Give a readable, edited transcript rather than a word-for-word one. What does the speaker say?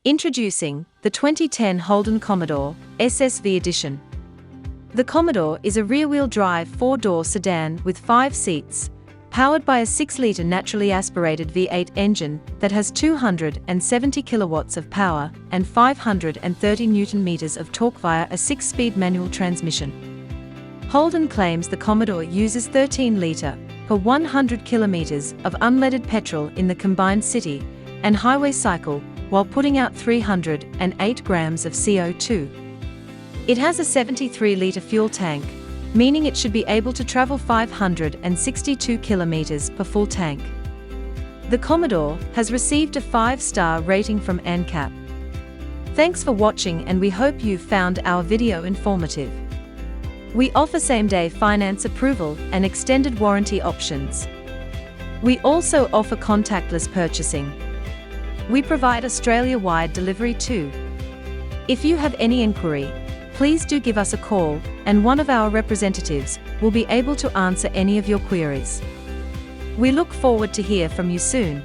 Introducing the 2010 Holden Commodore SSV Edition. The Commodore is a rear-wheel drive 4-door sedan with 5 seats, powered by a 6-litre naturally aspirated V8 engine that has 270 kilowatts of power and 530 Newton-meters of torque via a 6-speed manual transmission. Holden claims the Commodore uses 13-litre per 100 kilometers of unleaded petrol in the combined city and highway cycle while putting out 308 grams of CO2. It has a 73-litre fuel tank, meaning it should be able to travel 562 kilometers per full tank. The Commodore has received a 5-star rating from ANCAP. Thanks for watching, and we hope you've found our video informative. We offer same-day finance approval and extended warranty options. We also offer contactless purchasing. We provide Australia-wide delivery too. If you have any inquiry, please do give us a call, and one of our representatives will be able to answer any of your queries. We look forward to hear from you soon.